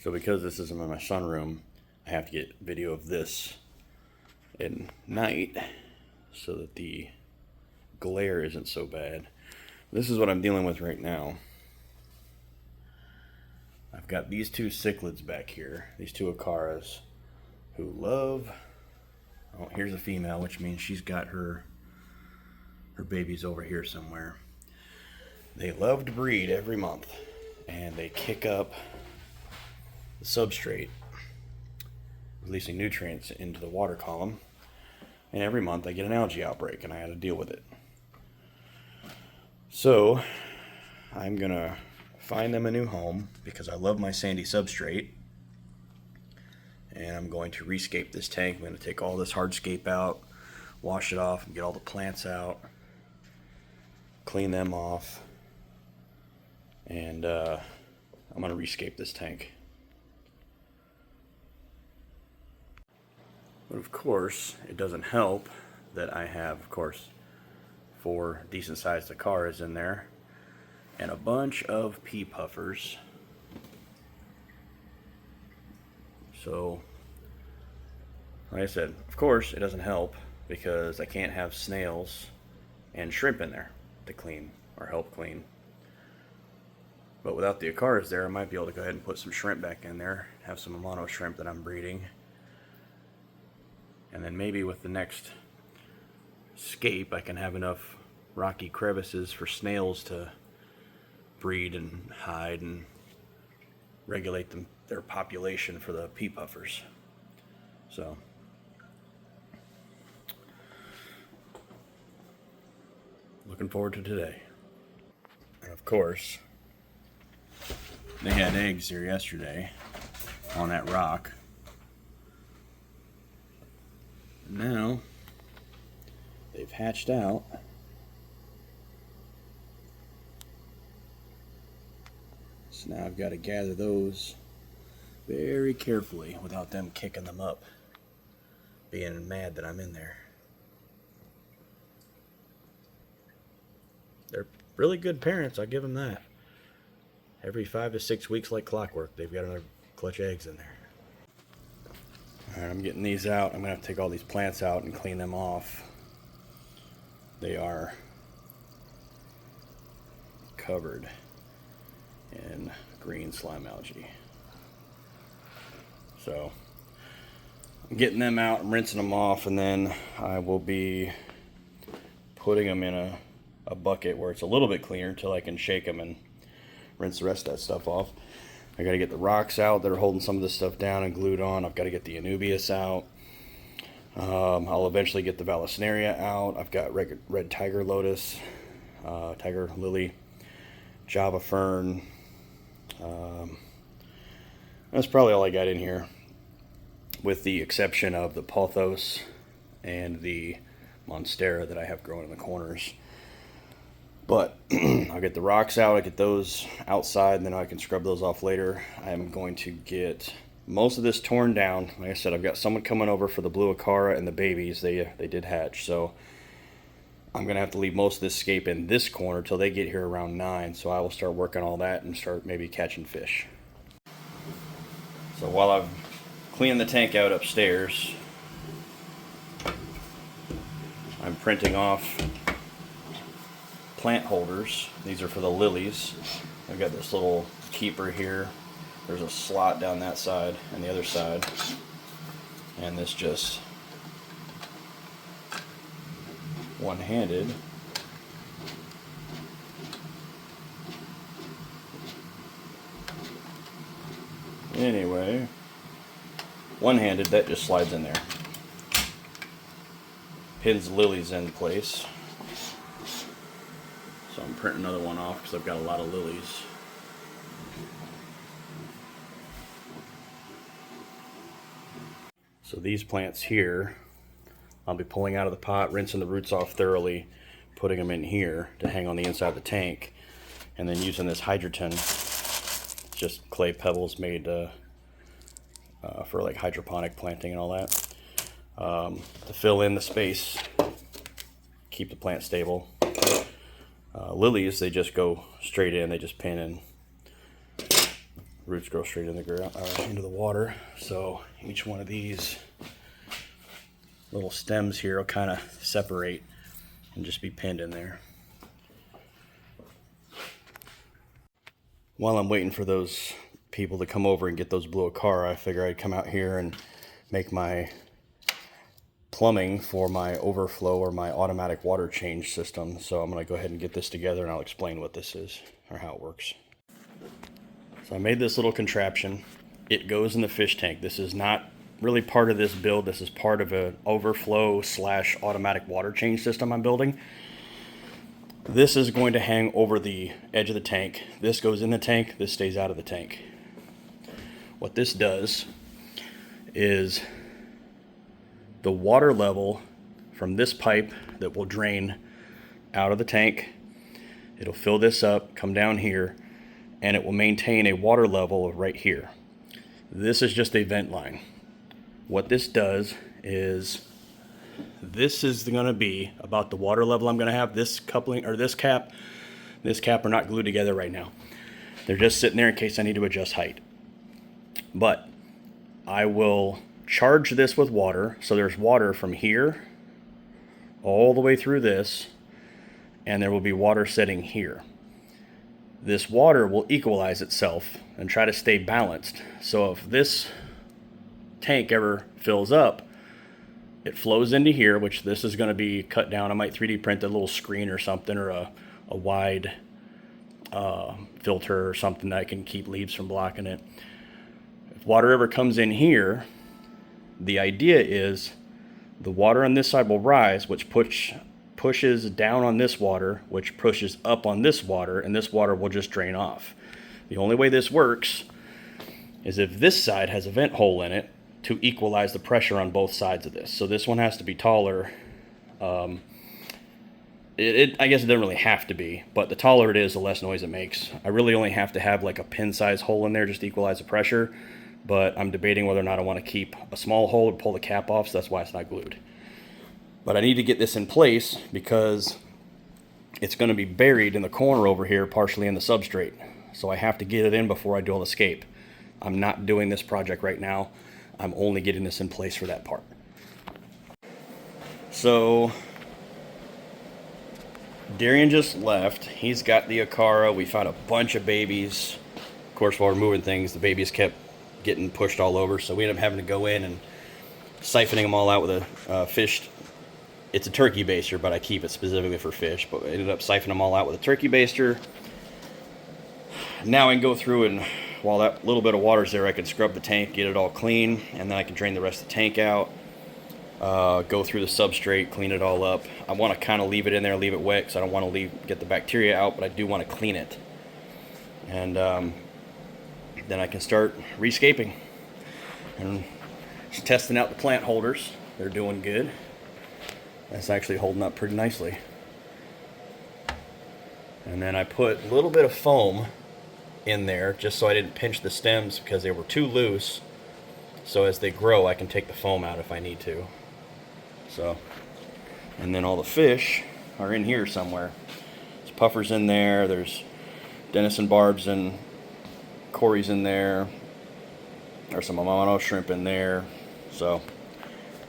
So because this isn't in my sunroom, I have to get video of this at night so that the glare isn't so bad. This is what I'm dealing with right now. I've got these two cichlids back here, these two acaras, who love, oh, here's a female, which means she's got her babies over here somewhere. They love to breed every month, and they kick up the substrate, releasing nutrients into the water column, and every month I get an algae outbreak, and I had to deal with it. So I'm gonna find them a new home because I love my sandy substrate, and I'm going to rescape this tank. I'm going to take all this hardscape out, wash it off, and get all the plants out, clean them off, and I'm going to rescape this tank. But of course, it doesn't help that I have, of course, 4 decent sized acaras in there and a bunch of pea puffers. So, like I said, of course, it doesn't help because I can't have snails and shrimp in there to clean or help clean. But without the acaras there, I might be able to go ahead and put some shrimp back in there, have some mono shrimp that I'm breeding. And then maybe with the next scape, I can have enough rocky crevices for snails to breed and hide and regulate their population for the pea puffers. So, looking forward to today. And of course, they had eggs here yesterday on that rock. Now they've hatched out. So now I've got to gather those very carefully without them kicking them up, being mad that I'm in there. They're really good parents, I'll give them that. Every 5 to 6 weeks, like clockwork, they've got another clutch of eggs in there. Alright, I'm getting these out. I'm going to have to take all these plants out and clean them off. They are covered in green slime algae. So I'm getting them out, I'm rinsing them off, and then I will be putting them in a bucket where it's a little bit cleaner until I can shake them and rinse the rest of that stuff off. I got to get the rocks out that are holding some of this stuff down and glued on. I've got to get the Anubias out. I'll eventually get the Vallisneria out. I've got red tiger lotus, tiger lily, Java fern. That's probably all I got in here, with the exception of the pothos and the monstera that I have growing in the corners. But I'll get the rocks out, I get those outside, and then I can scrub those off later. I'm going to get most of this torn down. Like I said, I've got someone coming over for the blue acara and the babies. They did hatch, so I'm going to have to leave most of this scape in this corner till they get here around 9. So I will start working all that and start maybe catching fish. So while I'm cleaning the tank out upstairs, I'm printing off plant holders. These are for the lilies. I've got this little keeper here. There's a slot down that side and the other side, and this just one-handed anyway, one-handed, that just slides in there, pins the lilies in place. So I'm printing another one off because I've got a lot of lilies. So these plants here, I'll be pulling out of the pot, rinsing the roots off thoroughly, putting them in here to hang on the inside of the tank, and then using this hydroton, just clay pebbles made for like hydroponic planting and all that, to fill in the space, keep the plant stable. Lilies, they just go straight in, they just pin and roots grow straight in the ground, into the water. So each one of these little stems here will kind of separate and just be pinned in there. While I'm waiting for those people to come over and get those blue Acara, I figure I'd come out here and make my plumbing for my overflow or my automatic water change system. So I'm going to go ahead and get this together and I'll explain what this is or how it works. So I made this little contraption. It goes in the fish tank. This is not really part of this build. This is part of an overflow / automatic water change system I'm building. This is going to hang over the edge of the tank. This goes in the tank. This stays out of the tank. What this does is the water level from this pipe that will drain out of the tank, it'll fill this up, come down here, and it will maintain a water level right here. This is just a vent line. What this does is, this is going to be about the water level I'm going to have. This coupling, or this cap are not glued together right now. They're just sitting there in case I need to adjust height. But I will charge this with water, so there's water from here all the way through this, and there will be water sitting here. This water will equalize itself and try to stay balanced. So if this tank ever fills up, it flows into here, which this is going to be cut down. I might 3D print a little screen or something, or a wide filter or something that I can keep leaves from blocking it. If water ever comes in here, the idea is the water on this side will rise, which pushes down on this water, which pushes up on this water, and this water will just drain off. The only way this works is if this side has a vent hole in it to equalize the pressure on both sides of this. So this one has to be taller. I guess it doesn't really have to be, but the taller it is, the less noise it makes. I really only have to have like a pin size hole in there just to equalize the pressure. But I'm debating whether or not I want to keep a small hole or pull the cap off, so that's why it's not glued. But I need to get this in place because it's going to be buried in the corner over here, partially in the substrate. So I have to get it in before I do all the scape. I'm not doing this project right now. I'm only getting this in place for that part. So Darian just left. He's got the Acara. We found a bunch of babies. Of course, while we're moving things, the babies kept getting pushed all over, so we ended up having to go in and siphoning them all out with a fish. It's a turkey baster, but I keep it specifically for fish. But I ended up siphoning them all out with a turkey baster. Now I can go through, and while that little bit of water's there, I can scrub the tank, get it all clean, and then I can drain the rest of the tank out, go through the substrate, clean it all up. I want to kind of leave it in there, leave it wet, because I don't want to get the bacteria out, but I do want to clean it. And then I can start rescaping and just testing out the plant holders. They're doing good. That's actually holding up pretty nicely. And then I put a little bit of foam in there just so I didn't pinch the stems because they were too loose. So as they grow, I can take the foam out if I need to. So, and then all the fish are in here somewhere. There's puffers in there. There's Denison barbs and Corey's in there. There's some Amano shrimp in there. So,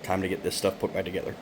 time to get this stuff put back together.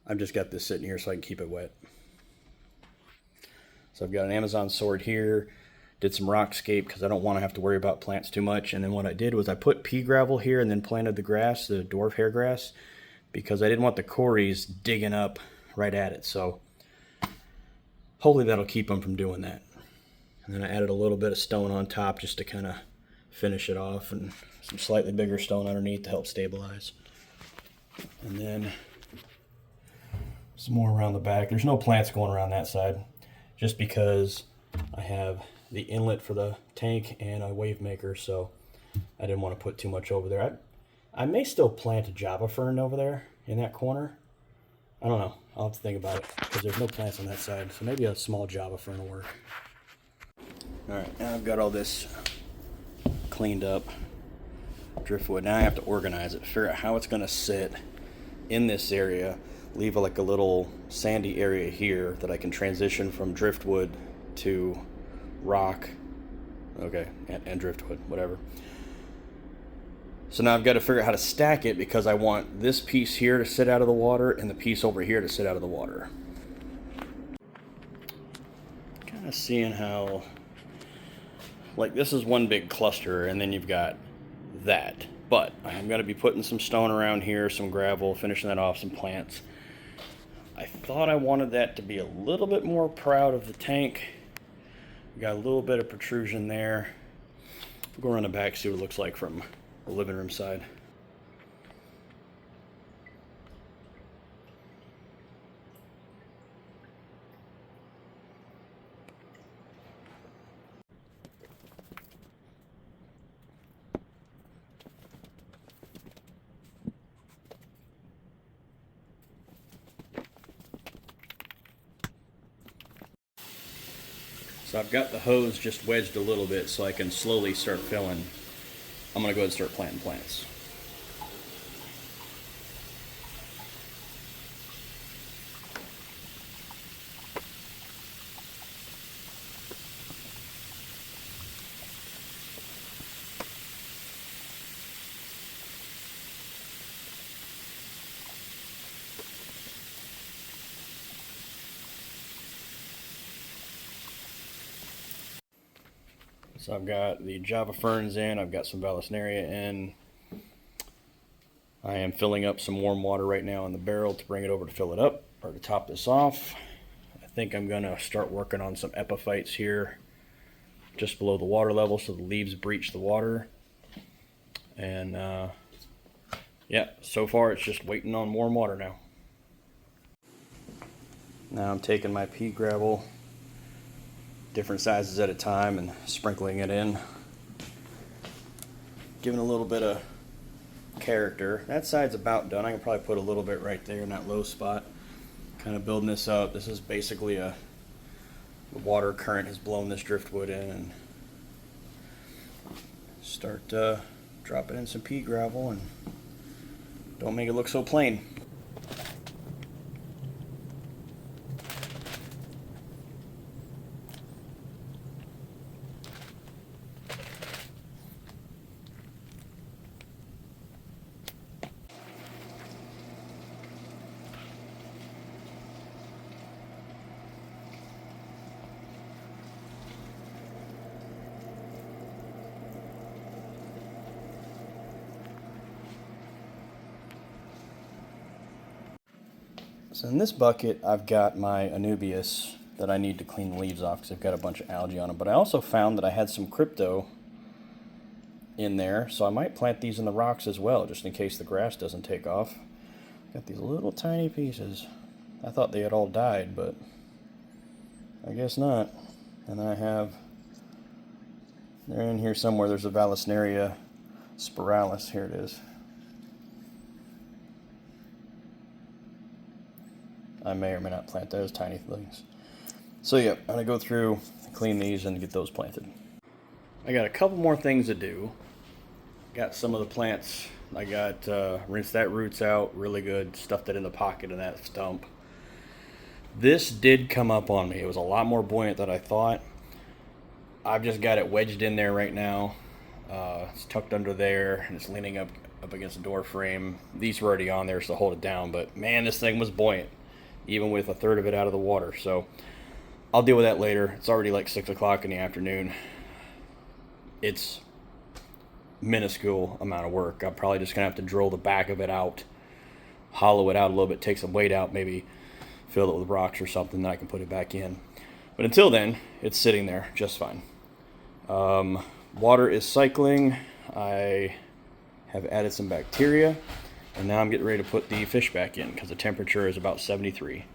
I've just got this sitting here so I can keep it wet. So I've got an Amazon sword here. Did some rockscape because I don't want to have to worry about plants too much. And then what I did was I put pea gravel here and then planted the grass, the dwarf hair grass, because I didn't want the cories digging up right at it. So hopefully that'll keep them from doing that. And then I added a little bit of stone on top just to kind of finish it off, and some slightly bigger stone underneath to help stabilize. And then some more around the back. There's no plants going around that side just because I have the inlet for the tank and a wave maker, so I didn't want to put too much over there. I may still plant a Java fern over there in that corner. I don't know. I'll have to think about it because there's no plants on that side, so maybe a small Java fern will work. Alright, now I've got all this cleaned up driftwood. Now I have to organize it, figure out how it's going to sit in this area, leave like a little sandy area here that I can transition from driftwood to rock, okay, and driftwood, whatever. So now I've got to figure out how to stack it because I want this piece here to sit out of the water and the piece over here to sit out of the water. Kind of seeing how, like, this is one big cluster and then you've got that, but I'm going to be putting some stone around here, some gravel, finishing that off, some plants. I thought I wanted that to be a little bit more proud of the tank. We got a little bit of protrusion there. We'll go around the back, see what it looks like from the living room side. So I've got the hose just wedged a little bit so I can slowly start filling. I'm going to go ahead and start planting plants. So I've got the Java ferns in, I've got some Vallisneria in. I am filling up some warm water right now in the barrel to bring it over to fill it up, or to top this off. I think I'm gonna start working on some epiphytes here just below the water level so the leaves breach the water. And yeah, so far it's just waiting on warm water now. Now I'm taking my pea gravel, different sizes at a time, and sprinkling it in, giving a little bit of character. That side's about done. I can probably put a little bit right there in that low spot, kind of building this up. This is basically the water current has blown this driftwood in, and start dropping in some pea gravel and don't make it look so plain. So in this bucket, I've got my Anubias that I need to clean the leaves off because I've got a bunch of algae on them. But I also found that I had some crypto in there, so I might plant these in the rocks as well, just in case the grass doesn't take off. Got these little tiny pieces. I thought they had all died, but I guess not. And I have, they're in here somewhere, there's a Vallisneria spiralis, here it is. I may or may not plant those tiny things. So yeah, I'm gonna go through, clean these, and get those planted. I got a couple more things to do. Got some of the plants. I got rinsed that roots out really good, stuffed it in the pocket of that stump. This did come up on me. It was a lot more buoyant than I thought. I've just got it wedged in there right now. It's tucked under there, and it's leaning up up against the door frame. These were already on there so to hold it down, but man, this thing was buoyant, even with a third of it out of the water. So I'll deal with that later. It's already like 6 o'clock in the afternoon. It's minuscule amount of work. I'm probably just gonna have to drill the back of it out, hollow it out a little bit, take some weight out, maybe fill it with rocks or something, then I can put it back in. But until then, it's sitting there just fine. Water is cycling. I have added some bacteria, and now I'm getting ready to put the fish back in because the temperature is about 73.